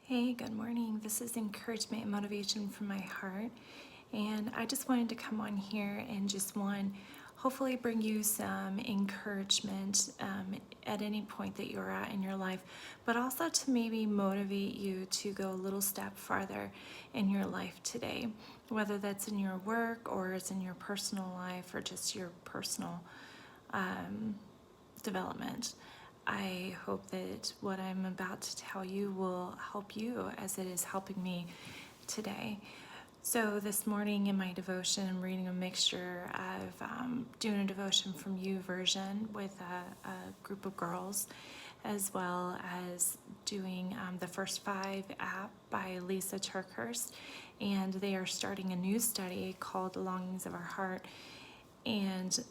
Hey, good morning. This is encouragement and motivation from my heart. And I just wanted to come on here and hopefully bring you some encouragement at any point that you're at in your life, but also to maybe motivate you to go a little step farther in your life today, whether that's in your work or it's in your personal life or just your personal development. I hope that what I'm about to tell you will help you as it is helping me today. So, this morning in my devotion, I'm reading a mixture of doing a devotion from YouVersion with a group of girls, as well as doing the First Five app by Lisa Turkhurst. And they are starting a new study called The Longings of Our Heart. And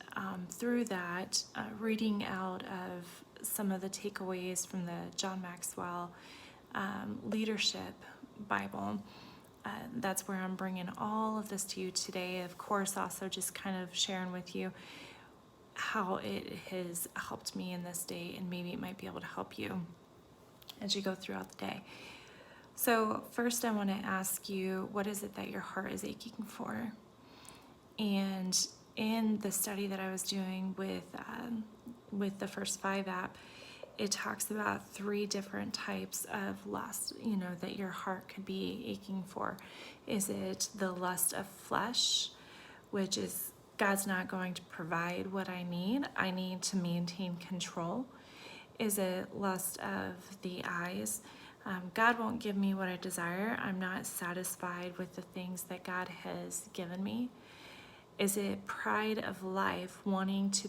through that, reading out of some of the takeaways from the John Maxwell Leadership Bible. That's where I'm bringing all of this to you today. Of course, also just kind of sharing with you how it has helped me in this day, and maybe it might be able to help you as you go throughout the day. So first, I want to ask you, what is it that your heart is aching for? And in the study that I was doing with the First Five app, it talks about 3 different types of lust, that your heart could be aching for. Is it the lust of flesh, which is God's not going to provide what I need to maintain control? Is it lust of the eyes? God won't give me what I desire. I'm not satisfied with the things that God has given me. Is it pride of life, wanting to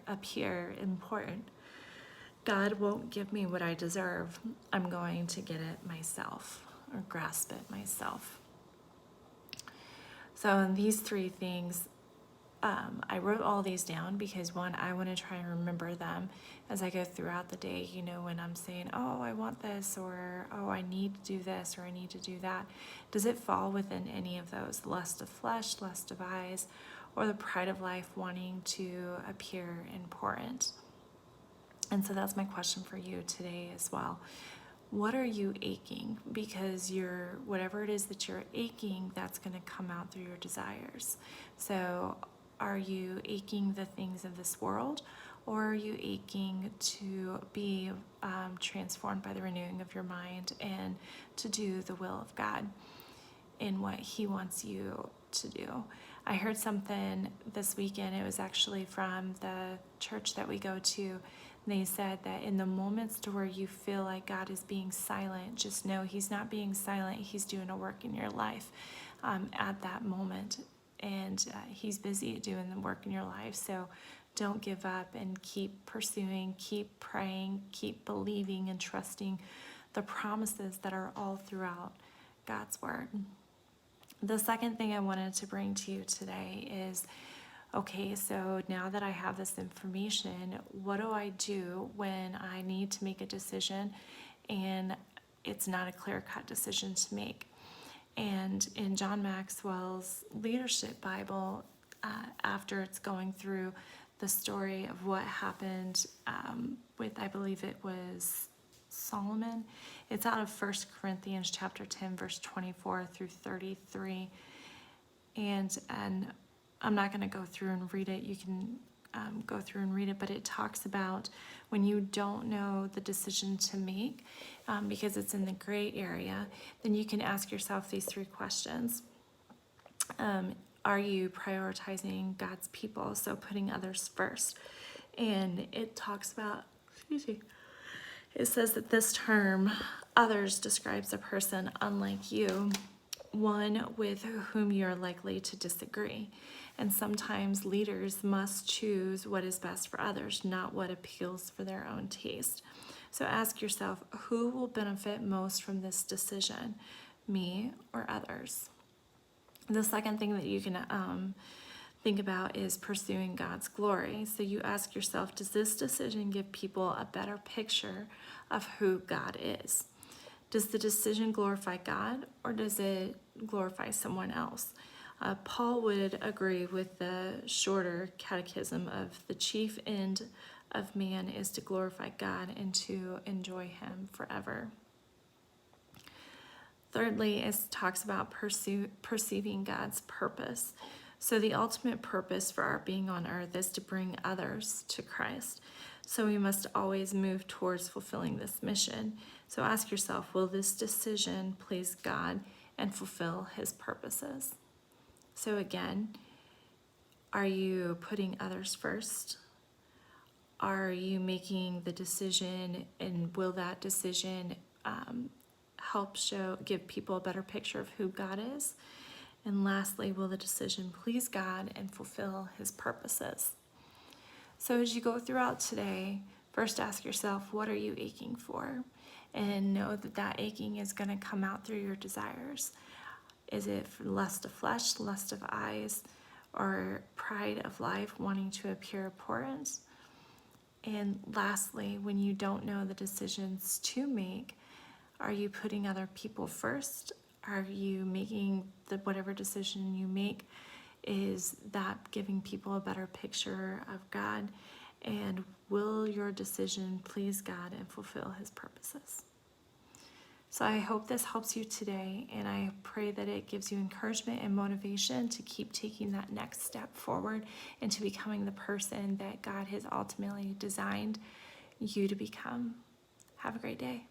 appear important? God won't give me what I deserve. I'm going to get it myself or grasp it myself. So in these 3 things, I wrote all these down because one, I want to try and remember them as I go throughout the day, when I'm saying, oh, I want this, or oh, I need to do this, or I need to do that. Does it fall within any of those? Lust of flesh, lust of eyes, or the pride of life, wanting to appear important? And so that's my question for you today as well. What are you aching? Because whatever it is that you're aching, that's going to come out through your desires. So are you aching the things of this world, or are you aching to be transformed by the renewing of your mind and to do the will of God in what He wants you to do? I heard something this weekend. It was actually from the church that we go to. They said that in the moments to where you feel like God is being silent, just know He's not being silent. He's doing a work in your life at that moment. And He's busy doing the work in your life. So don't give up and keep pursuing, keep praying, keep believing and trusting the promises that are all throughout God's Word. The second thing I wanted to bring to you today is, okay, so now that I have this information, what do I do when I need to make a decision and it's not a clear-cut decision to make? And in John Maxwell's Leadership Bible, after it's going through the story of what happened with, I believe it was Solomon, it's out of 1 Corinthians chapter 10, verse 24 through 33. And I'm not going to go through and read it. You can go through and read it, but it talks about when you don't know the decision to make, because it's in the gray area, then you can ask yourself these 3 questions. Are you prioritizing God's people? So putting others first. And it talks about, it says that this term, others, describes a person unlike you, one with whom you're likely to disagree. And sometimes leaders must choose what is best for others, not what appeals for their own taste. So ask yourself, who will benefit most from this decision, me or others? The second thing that you can think about is pursuing God's glory. So you ask yourself, does this decision give people a better picture of who God is? Does the decision glorify God, or does it glorify someone else? Paul would agree with the shorter catechism of the chief end of man is to glorify God and to enjoy Him forever. Thirdly, it talks about perceiving God's purpose. So the ultimate purpose for our being on earth is to bring others to Christ. So we must always move towards fulfilling this mission. So ask yourself, will this decision please God and fulfill his purposes? So again, are you putting others first? Are you making the decision, and will that decision help give people a better picture of who God is? And lastly, will the decision please God and fulfill his purposes? So as you go throughout today, first ask yourself, what are you aching for? And know that that aching is going to come out through your desires. Is it lust of flesh, lust of eyes, or pride of life, wanting to appear important? And lastly, when you don't know the decisions to make, are you putting other people first? Are you making whatever decision you make, is that giving people a better picture of God? And will your decision please God and fulfill his purposes? So I hope this helps you today, and I pray that it gives you encouragement and motivation to keep taking that next step forward into becoming the person that God has ultimately designed you to become. Have a great day.